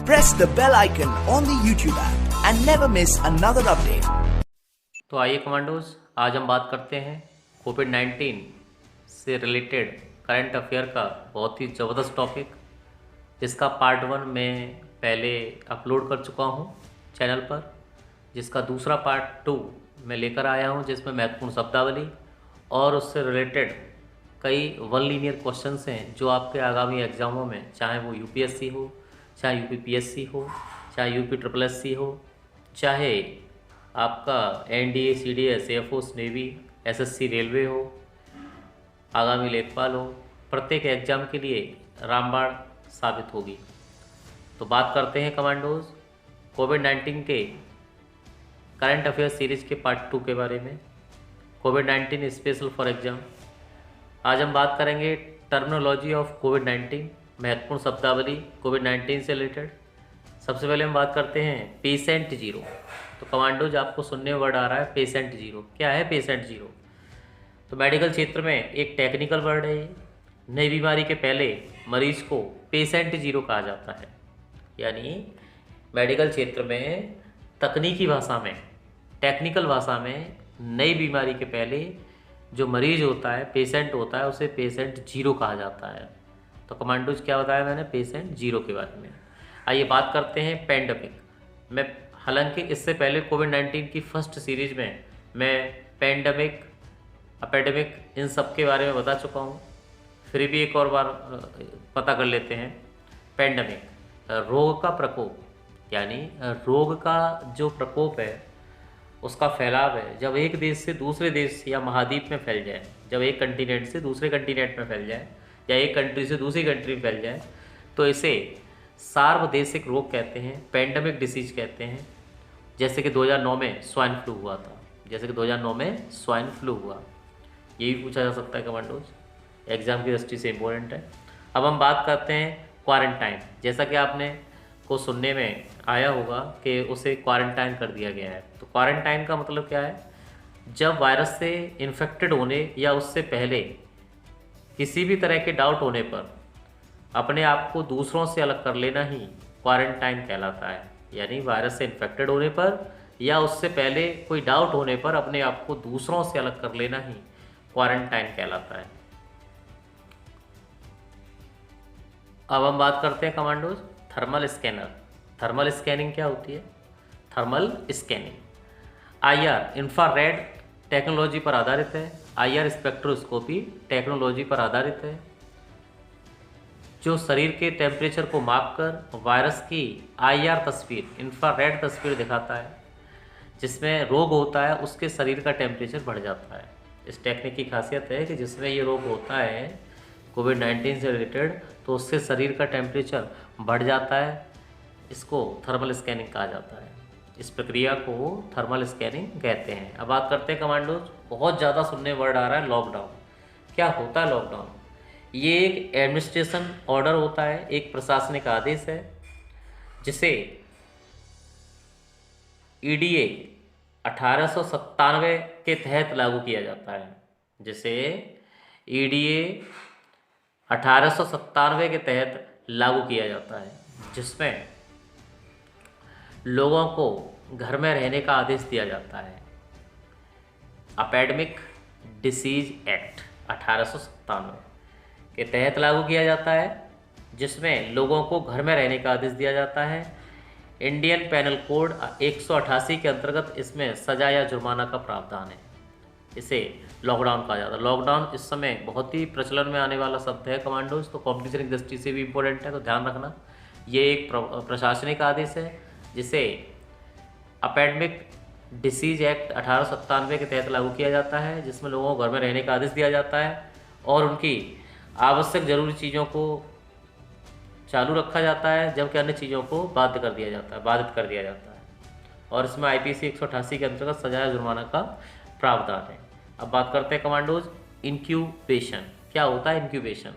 press the bell icon on the YouTube app and never miss another update. तो आइए commandos, आज हम बात करते हैं कोविड-19 से रिलेटेड करंट अफेयर का बहुत ही ज़बरदस्त टॉपिक, जिसका पार्ट 1 मैं पहले अपलोड कर चुका हूं चैनल पर, जिसका दूसरा पार्ट 2 मैं लेकर आया हूं, जिसमें महत्वपूर्ण शब्दावली और उससे रिलेटेड कई वन लीनियर क्वेश्चंस हैं जो आपके आगामी एग्जामों में, चाहे वो यूपीएससी हो, चाहे यूपीपीएससी हो, चाहे यूपीएससी हो, चाहे आपका NDA, CDS, air force, navy, SSC, railway हो, आगामी लेखपाल हो, प्रत्येक एग्जाम के लिए रामबाण साबित होगी। तो बात करते हैं कमांडोज कोविड-19 के करंट अफेयर सीरीज के पार्ट 2 के बारे में। कोविड-19 स्पेशल फॉर एग्जाम। आज हम बात करेंगे टर्मिनोलॉजी ऑफ कोविड-19, महत्वपूर्ण शब्दावली कोविड-19 से रिलेटेड। सबसे पहले हम बात करते हैं पेशेंट जीरो। तो कमांडोज, आपको सुनने में वर्ड आ रहा है पेशेंट जीरो। क्या है पेशेंट जीरो? तो मेडिकल क्षेत्र में एक टेक्निकल वर्ड है ये। नई बीमारी के पहले मरीज को पेशेंट जीरो कहा जाता है। यानी मेडिकल क्षेत्र में तकनीकी भाषा में, टेक्निकल भाषा में, नई बीमारी के पहले जो मरीज होता है, पेशेंट होता है, उसे पेशेंट जीरो कहा जाता है। तो कमांडोज, क्या बताया मैंने पेशेंट जीरो के बारे में। आइए बात करते हैं पेंडेमिक। मैं हालांकि इससे पहले कोविड-19 की फर्स्ट सीरीज में मैं पेंडेमिक, एपिडेमिक, इन सब के बारे में बता चुका हूँ। फिर भी एक और बार पता कर लेते हैं। पेंडेमिक, रोग का प्रकोप, यानी रोग का जो प्रकोप है, उसका फैलाव है, जब एक देश से दूसरे देश या महाद्वीप में फैल जाए, जब एक कंटिनेंट से दूसरे कंटिनेंट में फैल जाए या एक कंट्री से दूसरी कंट्री में फैल जाए, तो इसे सार्वदेशिक रोग कहते हैं, पेंडेमिक डिसीज कहते हैं। जैसे कि 2009 में स्वाइन फ्लू हुआ था, जैसे कि 2009 में स्वाइन फ्लू हुआ। ये भी पूछा जा सकता है कमांडोज, एग्जाम की दृष्टि से इम्पोर्टेंट है। अब हम बात करते हैं क्वारंटाइन। जैसा कि आपने को सुनने में आया होगा कि उसे क्वारंटाइन कर दिया गया है। तो क्वारंटाइन का मतलब क्या है? जब वायरस से इन्फेक्टेड होने या उससे पहले किसी भी तरह के डाउट होने पर अपने आप को दूसरों से अलग कर लेना ही क्वारंटाइन कहलाता है। यानी वायरस से इन्फेक्टेड होने पर या उससे पहले कोई डाउट होने पर अपने आप को दूसरों से अलग कर लेना ही क्वारंटाइन कहलाता है। अब हम बात करते हैं commandos thermal scanner. Thermal scanning क्या होती है? Thermal scanning IR infrared technology पर आधारित है। आईआर स्पेक्ट्रोस्कोपी टेक्नोलॉजी पर आधारित है, जो शरीर के टेम्परेचर को मापकर वायरस की आईआर तस्वीर, इंफ्रारेड तस्वीर दिखाता है। जिसमें रोग होता है उसके शरीर का टेम्परेचर बढ़ जाता है। इस टेक्निक की खासियत है कि जिसमें ये रोग होता है कोविड-19 से रिलेटेड, तो उससे शरीर का टेम्परेचर बढ़ जाता है। इसको थर्मल स्कैनिंग कहा जाता है। इस प्रक्रिया को थर्मल स्कैनिंग कहते हैं। अब बात करते हैं कमांडोज, बहुत ज़्यादा सुनने वर्ड आ रहा है लॉकडाउन। क्या होता है लॉकडाउन? ये एक एडमिनिस्ट्रेशन ऑर्डर होता है, एक प्रशासनिक आदेश है, जिसे ईडीए 1897 के तहत लागू किया जाता है। जिसे ईडीए 1897 के तहत लागू किया जाता है, जिसमें लोगों को घर में रहने का आदेश दिया जाता है। एपिडेमिक डिसीज एक्ट 1897 के तहत लागू किया जाता है, जिसमें लोगों को घर में रहने का आदेश दिया जाता है। इंडियन पेनल कोड 188 के अंतर्गत इसमें सजा या जुर्माना का प्रावधान है। इसे लॉकडाउन कहा जाता है। लॉकडाउन इस समय बहुत ही प्रचलन में आने वाला शब्द है कमांडोज, तो कॉम्पिटिशन की दृष्टि से भी इम्पोर्टेंट है, तो ध्यान रखना। ये एक प्रशासनिक आदेश है, जिसे एपिडेमिक डिसीज एक्ट 1897 के तहत लागू किया जाता है, जिसमें लोगों को घर में रहने का आदेश दिया जाता है और उनकी आवश्यक जरूरी चीज़ों को चालू रखा जाता है, जबकि अन्य चीज़ों को बाधित कर दिया जाता है। और इसमें आईपीसी 188 के अंतर्गत सजा या जुर्माना का प्रावधान है। अब बात करते हैं कमांडोज इंक्यूबेशन। क्या होता है इंक्यूबेशन?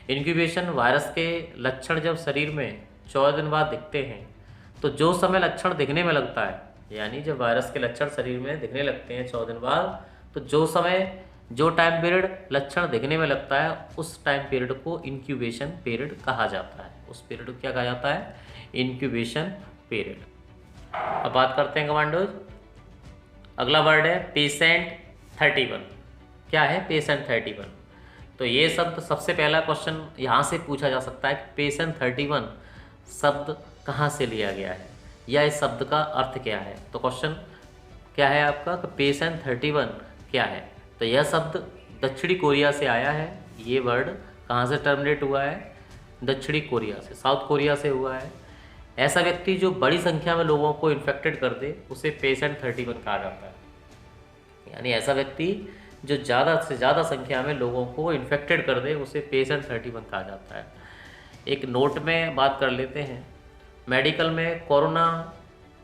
इंक्यूबेशन वायरस के लक्षण जब शरीर में 14 दिन बाद दिखते हैं, तो जो समय लक्षण दिखने में लगता है, यानी जब वायरस के लक्षण शरीर में दिखने लगते हैं 14 दिन बाद, तो जो टाइम पीरियड लक्षण दिखने में लगता है, उस टाइम पीरियड को इंक्यूबेशन पीरियड कहा जाता है। उस पीरियड को क्या कहा जाता है? Incubation period. अब बात करते हैं कमांडोज, अगला वर्ड है पेशेंट 31। क्या है पेशेंट 31? तो ये शब्द सबसे पहला क्वेश्चन यहाँ से पूछा जा सकता है कि पेशेंट 31 शब्द कहाँ से लिया गया है या इस शब्द का अर्थ क्या है। तो क्वेश्चन क्या है आपका कि पेशेंट 31 क्या है? तो यह शब्द दक्षिणी कोरिया से आया है। ये वर्ड कहाँ से टर्मिनेट हुआ है? दक्षिणी कोरिया से, साउथ कोरिया से हुआ है। ऐसा व्यक्ति जो बड़ी संख्या में लोगों को इन्फेक्टेड कर दे उसे पेशेंट 31 कहा जाता है। यानी ऐसा व्यक्ति जो ज़्यादा से ज़्यादा संख्या में लोगों को इन्फेक्टेड कर दे उसे पेशेंट 31 कहा जाता है। एक नोट में बात कर लेते हैं, मेडिकल में कोरोना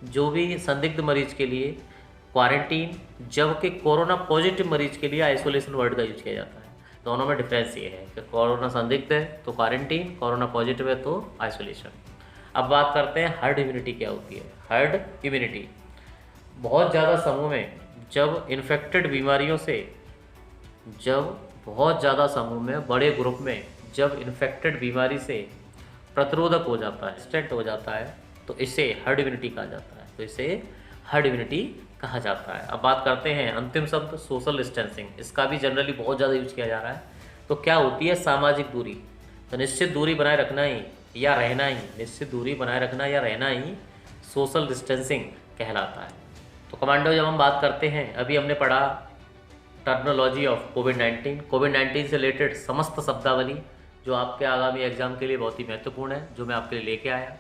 जो भी संदिग्ध मरीज के लिए क्वारंटीन, जबकि कोरोना पॉजिटिव मरीज के लिए आइसोलेशन वर्ड का यूज किया जाता है। दोनों में डिफरेंस ये है कि कोरोना संदिग्ध है तो क्वारंटीन, कोरोना पॉजिटिव है तो आइसोलेशन। अब बात करते हैं हर्ड इम्यूनिटी क्या होती है। हर्ड इम्यूनिटी बहुत ज़्यादा समूह में जब इन्फेक्टेड बीमारियों से, जब बहुत ज़्यादा समूह में बड़े ग्रुप में जब इन्फेक्टेड बीमारी से प्रतिरोधक हो जाता है, रेजिस्टेंट हो जाता है, तो इसे हर्ड इम्यूनिटी कहा जाता है। तो इसे हर्ड इम्यूनिटी कहा जाता है। अब बात करते हैं अंतिम शब्द सोशल डिस्टेंसिंग। इसका भी जनरली बहुत ज़्यादा यूज किया जा रहा है। तो क्या होती है सामाजिक दूरी? तो निश्चित दूरी बनाए रखना ही या रहना ही, निश्चित दूरी बनाए रखना या रहना ही सोशल डिस्टेंसिंग कहलाता है। तो कमांडो जब हम बात करते हैं, अभी हमने पढ़ा टर्मिनोलॉजी ऑफ कोविड-19, कोविड-19 से रिलेटेड समस्त शब्दावली जो आपके आगामी एग्जाम के लिए बहुत ही महत्वपूर्ण है, जो मैं आपके लिए लेके आया।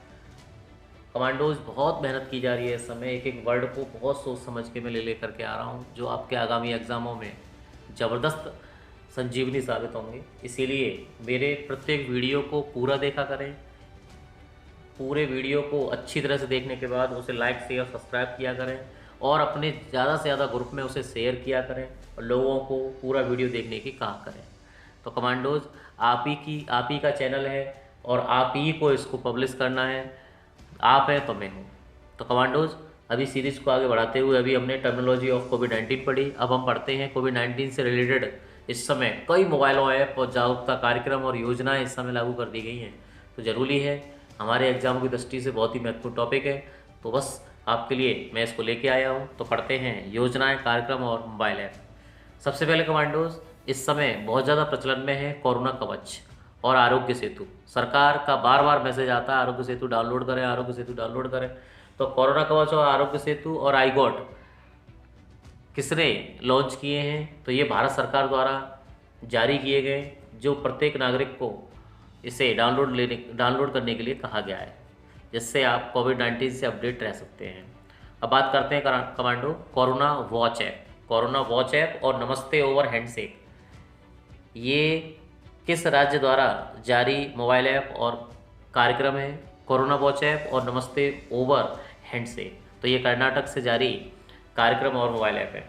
कमांडोज बहुत मेहनत की जा रही है इस समय, एक एक वर्ड को बहुत सोच समझ के मैं ले करके आ रहा हूँ, जो आपके आगामी एग्जामों में ज़बरदस्त संजीवनी साबित होंगे। इसीलिए मेरे प्रत्येक वीडियो को पूरा देखा करें। पूरे वीडियो को अच्छी तरह से देखने के बाद उसे लाइक शेयर सब्सक्राइब किया करें और अपने ज़्यादा से ज़्यादा ग्रुप में उसे शेयर किया करें और लोगों को पूरा वीडियो देखने की कहा करें। तो कमांडोज आप ही का चैनल है और आप ही को इसको पब्लिश करना है। आप हैं तो मैं हूँ। तो कमांडोज अभी सीरीज़ को आगे बढ़ाते हुए अभी हमने टर्मिनोलॉजी ऑफ कोविड-19 पढ़ी। अब हम पढ़ते हैं कोविड-19 से रिलेटेड इस समय कई मोबाइलों ऐप और जागरूकता कार्यक्रम और योजनाएं इस समय लागू कर दी गई हैं। तो ज़रूरी है, हमारे एग्जाम की दृष्टि से बहुत ही महत्वपूर्ण टॉपिक है। तो बस आपके लिए मैं इसको लेके आया हूँ। तो पढ़ते हैं योजनाएं, कार्यक्रम और मोबाइल ऐप। सबसे पहले कमांडोज इस समय बहुत ज़्यादा प्रचलन में है कोरोना कवच और आरोग्य सेतु। सरकार का बार बार मैसेज आता है आरोग्य सेतु डाउनलोड करें, आरोग्य सेतु डाउनलोड करें। तो कोरोना कवच और आरोग्य सेतु और आईगॉट किसने लॉन्च किए हैं? तो ये भारत सरकार द्वारा जारी किए गए, जो प्रत्येक नागरिक को इसे डाउनलोड करने के लिए कहा गया है, जिससे आप कोविड-19 से अपडेट रह सकते हैं। अब बात करते हैं commando corona watch app. Corona watch app और नमस्ते ओवर हैंडशेक, ये किस राज्य द्वारा जारी मोबाइल ऐप और कार्यक्रम है? कोरोना वॉच ऐप और नमस्ते ओवर हैंडशेक, तो ये कर्नाटक से जारी कार्यक्रम और मोबाइल ऐप है।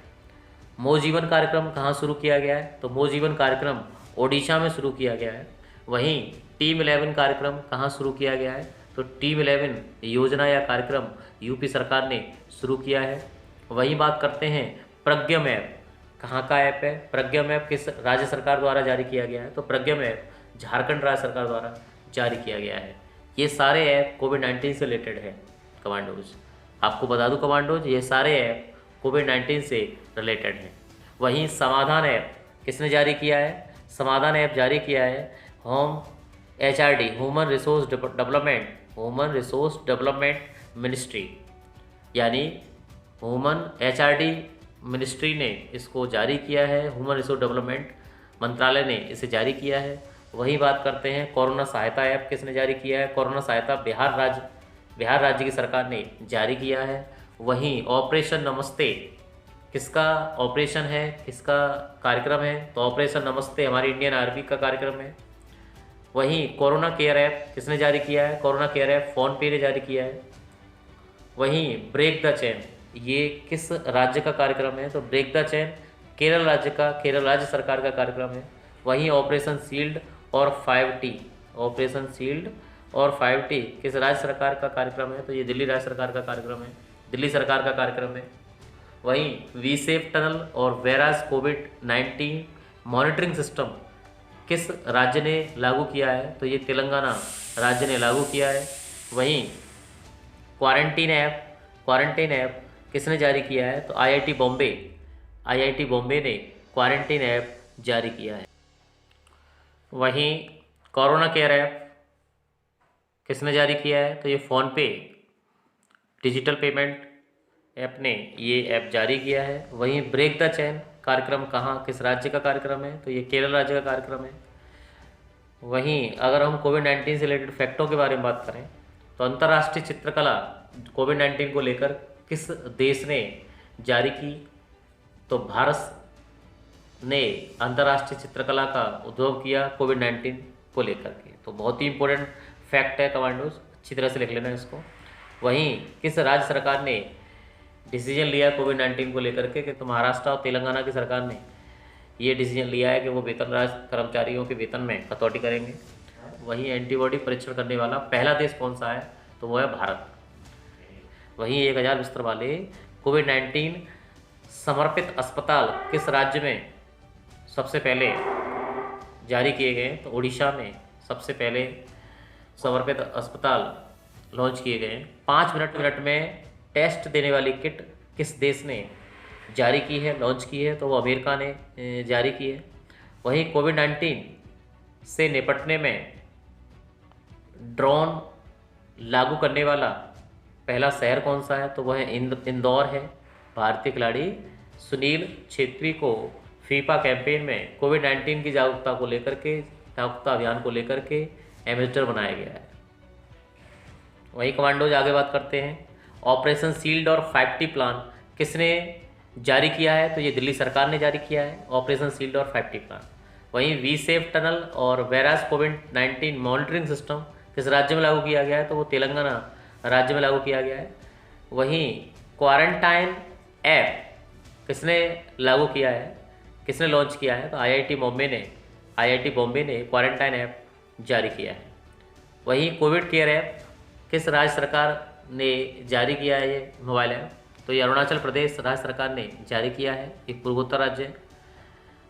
मो जीवन कार्यक्रम कहाँ शुरू किया गया है? तो मो जीवन कार्यक्रम ओडिशा में शुरू किया गया है। वहीं टीम 11 कार्यक्रम कहाँ शुरू किया गया है? तो टीम 11 योजना या कार्यक्रम यूपी सरकार ने शुरू किया है। वहीं बात करते हैं प्रज्ञम ऐप, कहाँ का ऐप है? प्रज्ञम ऐप किस राज्य सरकार द्वारा जारी किया गया है? तो प्रज्ञम ऐप झारखंड राज्य सरकार द्वारा जारी किया गया है। ये सारे ऐप कोविड-19 से रिलेटेड है कमांडोज। आपको बता दूं कमांडोज, ये सारे ऐप कोविड-19 से रिलेटेड हैं। वहीं समाधान ऐप किसने जारी किया है? समाधान ऐप जारी किया है HRD, human resource development ministry, यानी HRD मिनिस्ट्री ने इसको जारी किया है, ह्यूमन रिसोर्स डेवलपमेंट मंत्रालय ने इसे जारी किया है। वही बात करते हैं कोरोना सहायता ऐप किसने जारी किया है? कोरोना सहायता बिहार राज्य की सरकार ने जारी किया है। वहीं ऑपरेशन नमस्ते किसका ऑपरेशन है, किसका कार्यक्रम है? तो ऑपरेशन नमस्ते हमारी इंडियन आर्मी का कार्यक्रम है। वहीं कोरोना केयर ऐप किसने जारी किया है? कोरोना केयर ऐप फोनपे ने जारी किया है। वहीं ब्रेक द चेन, ये किस राज्य का कार्यक्रम है? तो ब्रेक द चेन केरल राज्य सरकार का कार्यक्रम है। वहीं ऑपरेशन शील्ड और 5T, ऑपरेशन शील्ड और 5T किस राज्य सरकार का कार्यक्रम है? तो ये दिल्ली राज्य सरकार का कार्यक्रम है, दिल्ली सरकार का कार्यक्रम है। वहीं वी सेफ टनल और वेराज कोविड-19 मॉनिटरिंग सिस्टम किस राज्य ने लागू किया है? तो ये तेलंगाना राज्य ने लागू किया है। वहीं क्वारंटीन ऐप किसने जारी किया है? तो आईआईटी बॉम्बे ने क्वारंटीन ऐप जारी किया है। वहीं कोरोना केयर ऐप किसने जारी किया है? तो ये फ़ोनपे डिजिटल पेमेंट ऐप ने ये ऐप जारी किया है। वहीं ब्रेक द चेन कार्यक्रम कहाँ, किस राज्य का कार्यक्रम है? तो ये केरल राज्य का कार्यक्रम है। वहीं अगर हम कोविड-19 से रिलेटेड फैक्टों के बारे में बात करें तो अंतर्राष्ट्रीय चित्रकला कोविड-19 को लेकर किस देश ने जारी की? तो भारत ने अंतर्राष्ट्रीय चित्रकला का उद्भव किया कोविड-19 को लेकर के। तो बहुत ही इंपॉर्टेंट फैक्ट है कमांडोज, अच्छी तरह से लिख लेना इसको। वहीं किस राज्य सरकार ने डिसीजन लिया कोविड-19 को लेकर के? तो महाराष्ट्र और तेलंगाना की सरकार ने ये डिसीजन लिया है कि वो वेतनराज कर्मचारियों के वेतन में कटौती करेंगे। वहीं एंटीबॉडी परीक्षण करने वाला पहला देश कौन सा है? तो वो है भारत। वहीं 1000 बिस्तर वाले कोविड-19 समर्पित अस्पताल किस राज्य में सबसे पहले जारी किए गए? तो उड़ीसा में सबसे पहले समर्पित अस्पताल लॉन्च किए गए। 5 मिनट में टेस्ट देने वाली किट किस देश ने जारी की है, लॉन्च की है? तो वो अमेरिका ने जारी की है। वहीं कोविड-19 से निपटने में ड्रोन लागू करने वाला पहला शहर कौन सा है? तो वह है इंदौर है। भारतीय खिलाड़ी सुनील छेत्री को फीफा कैंपेन में कोविड-19 की जागरूकता अभियान को लेकर के एम्बेसडर बनाया गया है। वहीं कमांडोज आगे बात करते हैं। ऑपरेशन शील्ड और 5T प्लान किसने जारी किया है? तो ये दिल्ली सरकार ने जारी किया है, ऑपरेशन शील्ड और 5T प्लान। वहीं वी सेफ टनल और वेरास कोविड-19 मॉनिटरिंग सिस्टम किस राज्य में लागू किया गया है? तो वो तेलंगाना राज्य में लागू किया गया है। वहीं क्वारंटाइन ऐप किसने लागू किया है, किसने लॉन्च किया है? तो आईआईटी बॉम्बे ने क्वारंटाइन ऐप जारी किया है। वहीं कोविड केयर ऐप किस राज्य सरकार ने जारी किया है? ये मोबाइल ऐप तो ये अरुणाचल प्रदेश राज्य सरकार ने जारी किया है। एक पूर्वोत्तर राज्य है।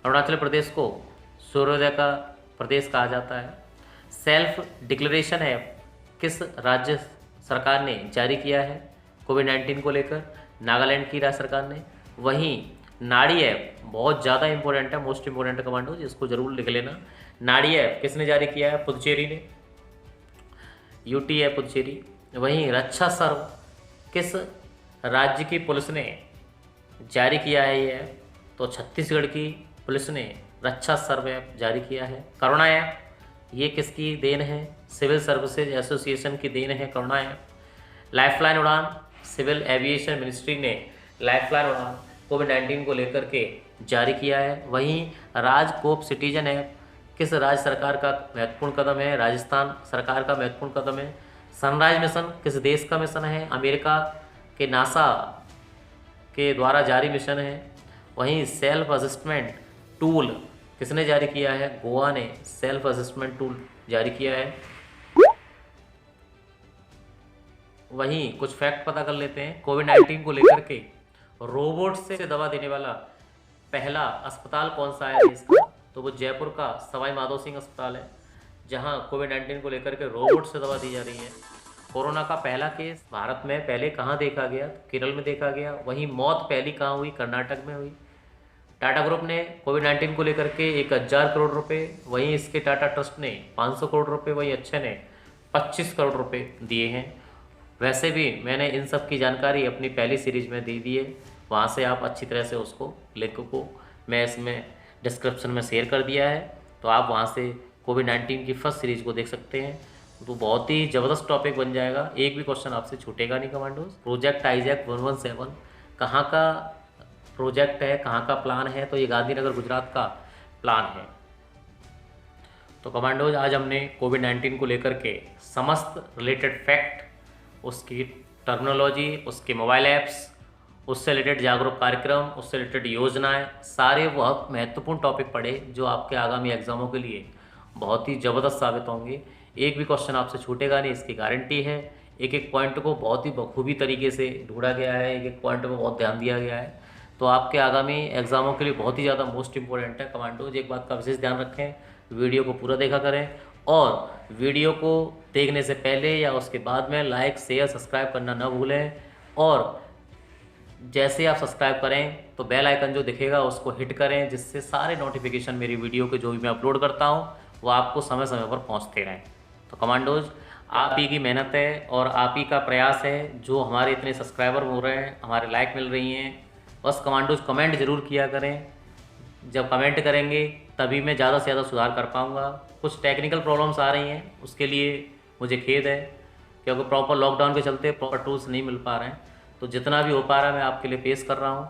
अरुणाचल प्रदेश को सूर्योदय का प्रदेश कहा जाता है। सेल्फ डिक्लेरेशन ऐप किस राज्य सरकार ने जारी किया है कोविड-19 को लेकर? नागालैंड की राज्य सरकार ने। वहीं नाड़ी ऐप बहुत ज़्यादा इंपॉर्टेंट है, मोस्ट इंपॉर्टेंट कमांडो, जिसको जरूर लिख लेना। नाड़ी ऐप किसने जारी किया है? पुदुचेरी ने, यूटी है पुदुचेरी। वहीं रक्षा सर्व किस राज्य की पुलिस ने जारी किया है ये ऐप? तो छत्तीसगढ़ की पुलिस ने रक्षा सर्व ऐप जारी किया है। करुणा ऐप ये किसकी देन है? सिविल सर्विसेज एसोसिएशन की देन है करुणा ऐप। लाइफलाइन उड़ान सिविल एविएशन मिनिस्ट्री ने लाइफलाइन उड़ान कोविड-19 को लेकर के जारी किया है। वहीं राजकोप सिटीजन ऐप किस राज्य सरकार का महत्वपूर्ण कदम है? राजस्थान सरकार का महत्वपूर्ण कदम है। सनराइज मिशन किस देश का मिशन है? अमेरिका के नासा के द्वारा जारी मिशन है। वहीं सेल्फ असेसमेंट टूल किसने जारी किया है? गोवा ने सेल्फ असेसमेंट टूल जारी किया है। वहीं कुछ फैक्ट पता कर लेते हैं कोविड-19 को लेकर के। रोबोट से दवा देने वाला पहला अस्पताल कौन सा है देश का? तो वो जयपुर का सवाई माधो सिंह अस्पताल है, जहां कोविड-19 को लेकर के रोबोट से दवा दी जा रही है। कोरोना का पहला केस भारत में पहले कहां देखा गया? तो केरल में देखा गया। वहीं मौत पहली कहां हुई? कर्नाटक में हुई। टाटा ग्रुप ने कोविड-19 को लेकर के 1000 करोड़ रुपए, वहीं इसके टाटा ट्रस्ट ने 500 करोड़ रुपए, वहीं अक्षय ने 25 करोड़ रुपए दिए हैं। वैसे भी मैंने इन सब की जानकारी अपनी पहली सीरीज में दे दी है, वहाँ से आप अच्छी तरह से उसको लिंक को मैं इसमें डिस्क्रिप्शन में शेयर कर दिया है, तो आप वहाँ से कोविड-19 की फर्स्ट सीरीज को देख सकते हैं। तो बहुत ही ज़बरदस्त टॉपिक बन जाएगा, एक भी क्वेश्चन आपसे छूटेगा नहीं कमांडोज। प्रोजेक्ट आइजैक 117 कहाँ का प्रोजेक्ट है, कहाँ का प्लान है? तो ये गांधीनगर गुजरात का प्लान है। तो कमांडोज आज हमने कोविड-19 को लेकर के समस्त रिलेटेड फैक्ट, उसकी टर्मिनोलॉजी, उसके मोबाइल ऐप्स, उससे रिलेटेड जागरूक कार्यक्रम, उससे रिलेटेड योजनाएं, सारे बहुत महत्वपूर्ण टॉपिक पढ़े जो आपके आगामी एग्जामों के लिए बहुत ही ज़बरदस्त साबित होंगे। एक भी क्वेश्चन आपसे छूटेगा नहीं, इसकी गारंटी है। एक एक पॉइंट को बहुत ही बखूबी तरीके से ढूंढा गया है, एक एक पॉइंट पर बहुत ध्यान दिया गया है, तो आपके आगामी एग्जामों के लिए बहुत ही ज़्यादा मोस्ट इंपॉर्टेंट है कमांडोज। एक बात का विशेष ध्यान रखें, वीडियो को पूरा देखा करें और वीडियो को देखने से पहले या उसके बाद में लाइक शेयर सब्सक्राइब करना न भूलें। और जैसे आप सब्सक्राइब करें तो बेल आइकन जो दिखेगा उसको हिट करें, जिससे सारे नोटिफिकेशन मेरी वीडियो के जो भी मैं अपलोड करता हूँ वो आपको समय समय पर पहुँचते रहें। तो कमांडोज, आप ही की मेहनत है और आप ही का प्रयास है जो हमारे इतने सब्सक्राइबर हो रहे हैं, हमारे लाइक मिल रही हैं। बस कमांडोज कमेंट ज़रूर किया करें, जब कमेंट करेंगे तभी मैं ज़्यादा से ज़्यादा सुधार कर पाऊँगा। कुछ टेक्निकल प्रॉब्लम्स आ रही हैं, उसके लिए मुझे खेद है, क्योंकि प्रॉपर लॉकडाउन के चलते प्रॉपर टूल्स नहीं मिल पा रहे हैं। तो जितना भी हो पा रहा है मैं आपके लिए पेश कर रहा हूँ।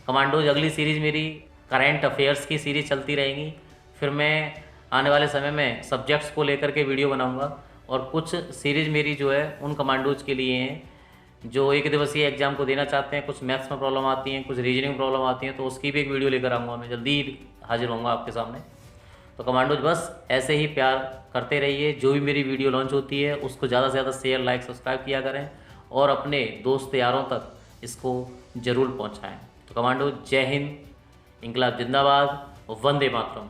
कमांडोज, अगली सीरीज़ मेरी करंट अफेयर्स की सीरीज़ चलती रहेगी। फिर मैं आने वाले समय में सब्जेक्ट्स को लेकर के वीडियो बनाऊँगा, और कुछ सीरीज़ मेरी जो है उन कमांडोज के लिए हैं जो एक दिवसीय एग्जाम को देना चाहते हैं। कुछ मैथ्स में प्रॉब्लम आती हैं, कुछ रीजनिंग प्रॉब्लम आती हैं, तो उसकी भी एक वीडियो लेकर आऊँगा मैं, जल्दी ही हाजिर होऊंगा आपके सामने। तो कमांडोज, बस ऐसे ही प्यार करते रहिए। जो भी मेरी वीडियो लॉन्च होती है उसको ज़्यादा से ज़्यादा शेयर लाइक सब्सक्राइब किया करें और अपने दोस्त यारों तक इसको ज़रूर पहुँचाएँ। तो कमांडोज, जय हिंद, इंकलाब जिंदाबाद, वंदे मातरम।